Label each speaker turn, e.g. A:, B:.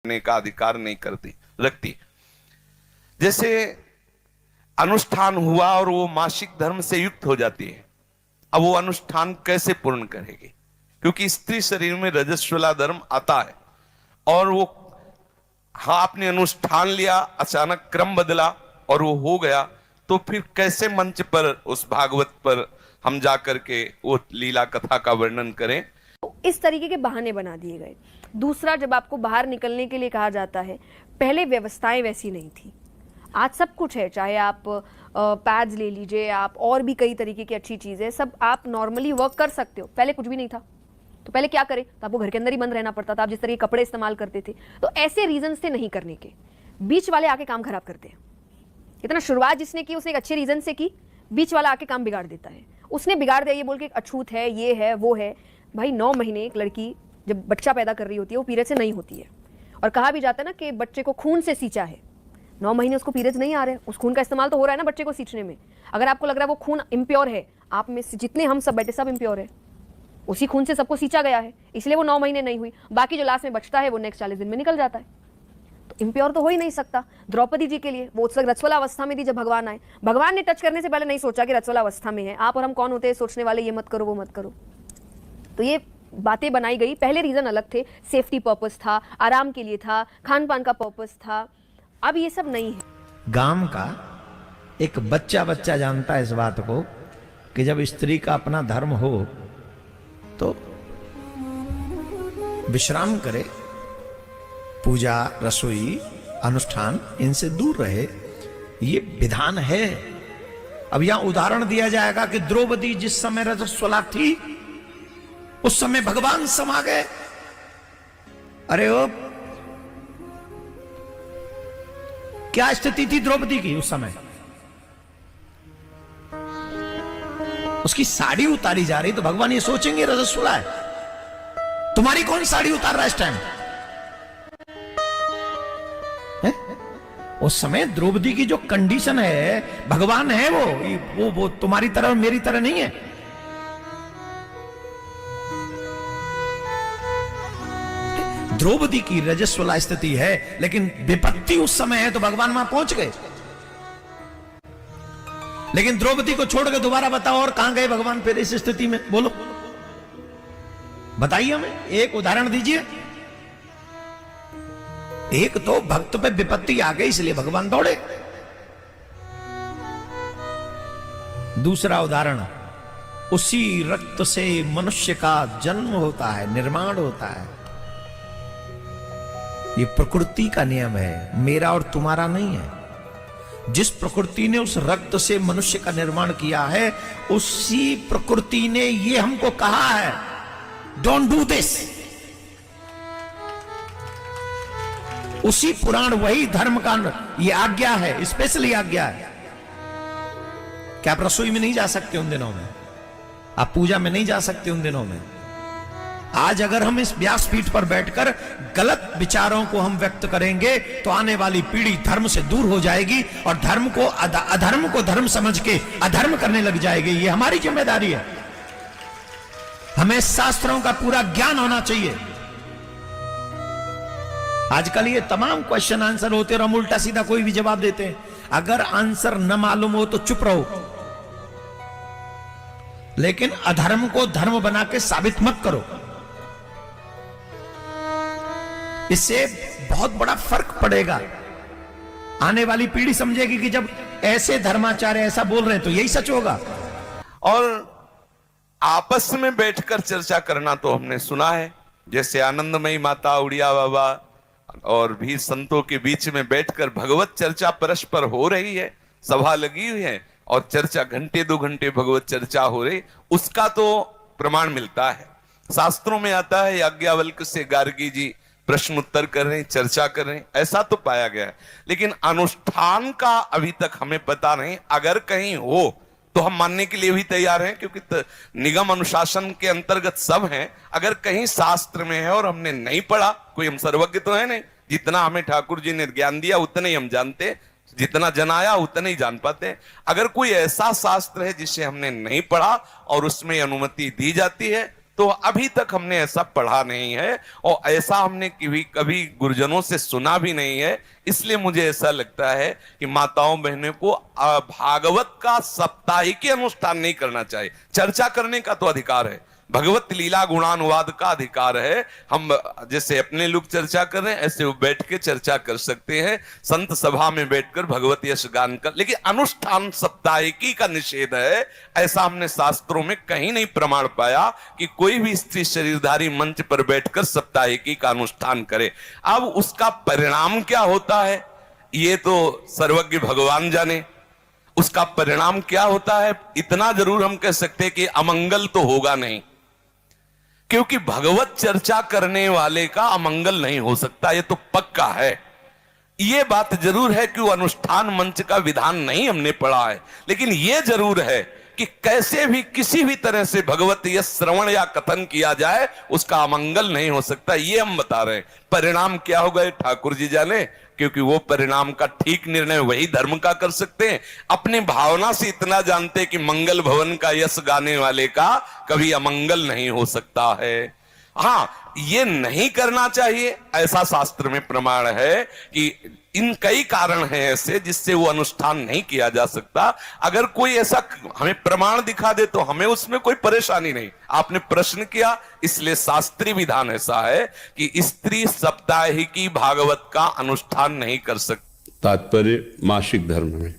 A: करने का अधिकार नहीं करती रखती। जैसे अनुष्ठान हुआ और वो मासिक धर्म से युक्त हो जाती है, अब वो अनुष्ठान कैसे पूर्ण करेगी? क्योंकि स्त्री शरीर में रजस्वला धर्म आता है और वो, हाँ, आपने अनुष्ठान लिया, अचानक क्रम बदला और वो हो गया, तो फिर कैसे मंच पर उस भागवत पर हम जा करके वो लीला कथा का वर्णन करें?
B: इस तरीके के बहाने बना दिए गए। दूसरा, जब आपको बाहर निकलने के लिए कहा जाता है, पहले व्यवस्थाएं वैसी नहीं थी, आज सब कुछ है। चाहे आप पैड्स ले लीजिए, आप और भी कई तरीके की अच्छी चीज़ें, सब आप नॉर्मली वर्क कर सकते हो। पहले कुछ भी नहीं था, तो पहले क्या करें? तो आपको घर के अंदर ही बंद रहना पड़ता था। आप जिस तरह के कपड़े इस्तेमाल करते थे, तो ऐसे रीजन थे नहीं करने के। बीच वाले आके काम खराब करते हैं। इतना शुरुआत जिसने की उसने एक अच्छे रीजन से की, बीच वाला आके काम बिगाड़ देता है। उसने बिगाड़ दिया ये बोल के अछूत है, ये है, वो है। भाई 9 महीने एक लड़की जब बच्चा पैदा कर रही होती है वो पीरियड से नहीं होती है, और कहा भी जाता है ना कि बच्चे को खून से सींचा है। 9 महीने उसको पीरियड्स नहीं आ रहे, उस खून का इस्तेमाल तो हो रहा है ना बच्चे को सींचने में। अगर आपको लग रहा है वो खून इम्प्योर है, आप में से जितने हम सब बैठे सब इम्प्योर है, उसी खून से सबको सींचा गया है, इसलिए वो 9 महीने नहीं हुई। बाकी जो लास्ट में बचता है वो नेक्स्ट 40 दिन में निकल जाता है, तो इम्प्योर तो हो ही नहीं सकता। द्रौपदी जी के लिए वो उस वक्त रजस्वला अवस्था में थी जब भगवान आए। भगवान ने टच करने से पहले नहीं सोचा कि रजस्वला अवस्था में है। आप और हम कौन होते हैं सोचने वाले, ये मत करो वो मत करो। तो ये बातें बनाई गई। पहले रीजन अलग थे, सेफ्टी पर्पस था, आराम के लिए था, खान पान का पर्पस था। अब ये सब नहीं है।
C: गांव का एक बच्चा जानता है इस बात को कि जब स्त्री का अपना धर्म हो तो विश्राम करे, पूजा, रसोई, अनुष्ठान इनसे दूर रहे, ये विधान है। अब यहां उदाहरण दिया जाएगा कि द्रौपदी जिस समय रजस्वला थी उस समय भगवान समा गए। अरे ओ, क्या स्थिति थी द्रौपदी की उस समय? उसकी साड़ी उतारी जा रही, तो भगवान ये सोचेंगे रजस्वला है, तुम्हारी कौन साड़ी उतार रहा है इस टाइम? उस समय द्रौपदी की जो कंडीशन है, भगवान है वो तुम्हारी तरह मेरी तरह नहीं है। द्रौपदी की रजस्वला स्थिति है, लेकिन विपत्ति उस समय है तो भगवान वहां पहुंच गए। लेकिन द्रौपदी को छोड़ के दोबारा बताओ और कहां गए भगवान फिर इस स्थिति में? बोलो, बताइए हमें, एक उदाहरण दीजिए। एक तो भक्त पे विपत्ति आ गई इसलिए भगवान दौड़े। दूसरा उदाहरण, उसी रक्त से मनुष्य का जन्म होता है, निर्माण होता है। ये प्रकृति का नियम है, मेरा और तुम्हारा नहीं है। जिस प्रकृति ने उस रक्त से मनुष्य का निर्माण किया है, उसी प्रकृति ने ये हमको कहा है, डोंट डू दिस। उसी पुराण, वही धर्म का ये आज्ञा है, स्पेशली आज्ञा है कि आप रसोई में नहीं जा सकते उन दिनों में, आप पूजा में नहीं जा सकते उन दिनों में। आज अगर हम इस व्यासपीठ पर बैठकर गलत विचारों को हम व्यक्त करेंगे तो आने वाली पीढ़ी धर्म से दूर हो जाएगी और धर्म को अधर्म को धर्म समझ के अधर्म करने लग जाएगी। ये हमारी जिम्मेदारी है। हमें शास्त्रों का पूरा ज्ञान होना चाहिए। आजकल ये तमाम क्वेश्चन आंसर होते हैं और हम उल्टा सीधा कोई भी जवाब देते हैं। अगर आंसर न मालूम हो तो चुप रहो, लेकिन अधर्म को धर्म बना के साबित मत करो। इससे बहुत बड़ा फर्क पड़ेगा। आने वाली पीढ़ी समझेगी कि जब ऐसे धर्माचार्य ऐसा बोल रहे हैं तो यही सच होगा।
A: और आपस में बैठकर चर्चा करना तो हमने सुना है, जैसे आनंदमयी माता, उड़िया बाबा और भी संतों के बीच में बैठकर भगवत चर्चा परस्पर हो रही है, सभा लगी हुई है और चर्चा घंटे 2 घंटे भगवत चर्चा हो रही, उसका तो प्रमाण मिलता है। शास्त्रों में आता है याज्ञवल्क्य से गार्गी जी प्रश्न उत्तर कर रहे हैं, चर्चा कर रहे हैं, ऐसा तो पाया गया है। लेकिन अनुष्ठान का अभी तक हमें पता नहीं। अगर कहीं हो तो हम मानने के लिए भी तैयार हैं, क्योंकि निगम अनुशासन के अंतर्गत सब हैं। अगर कहीं शास्त्र में है और हमने नहीं पढ़ा, कोई हम सर्वज्ञ तो है नहीं, जितना हमें ठाकुर जी ने ज्ञान दिया उतने ही हम जानते, जितना जनाया उतने ही जान पाते। अगर कोई ऐसा शास्त्र है जिसे हमने नहीं पढ़ा और उसमें अनुमति दी जाती है तो अभी तक हमने ऐसा पढ़ा नहीं है और ऐसा हमने कभी गुरुजनों से सुना भी नहीं है। इसलिए मुझे ऐसा लगता है कि माताओं बहनों को भागवत का साप्ताहिक अनुष्ठान नहीं करना चाहिए। चर्चा करने का तो अधिकार है, भगवत लीला गुणानुवाद का अधिकार है। हम जैसे अपने लोग चर्चा कर रहे हैं ऐसे वो बैठ के चर्चा कर सकते हैं, संत सभा में बैठकर भगवत यश गान कर, लेकिन अनुष्ठान साप्ताहिकी का निषेध है। ऐसा हमने शास्त्रों में कहीं नहीं प्रमाण पाया कि कोई भी स्त्री शरीरधारी मंच पर बैठकर साप्ताहिकी का अनुष्ठान करे। अब उसका परिणाम क्या होता है ये तो सर्वज्ञ भगवान जाने। उसका परिणाम क्या होता है इतना जरूर हम कह सकते हैं कि अमंगल तो होगा नहीं, क्योंकि भगवत चर्चा करने वाले का अमंगल नहीं हो सकता, ये तो पक्का है। ये बात जरूर है कि वो अनुष्ठान मंच का विधान नहीं हमने पढ़ा है, लेकिन ये जरूर है कि कैसे भी किसी भी तरह से भगवत यश श्रवण या कथन किया जाए उसका अमंगल नहीं हो सकता, ये हम बता रहे हैं। परिणाम क्या होगा ठाकुर जी जाने, क्योंकि वो परिणाम का ठीक निर्णय वही धर्म का कर सकते हैं। अपनी भावना से इतना जानते हैं कि मंगल भवन का यश गाने वाले का कभी अमंगल नहीं हो सकता है। हाँ, ये नहीं करना चाहिए ऐसा शास्त्र में प्रमाण है कि इन कई कारण हैं ऐसे जिससे वो अनुष्ठान नहीं किया जा सकता। अगर कोई ऐसा हमें प्रमाण दिखा दे तो हमें उसमें कोई परेशानी नहीं। आपने प्रश्न किया, इसलिए शास्त्रीय विधान ऐसा है कि स्त्री साप्ताहिकी भागवत का अनुष्ठान नहीं कर सकती।
D: तात्पर्य मासिक धर्म में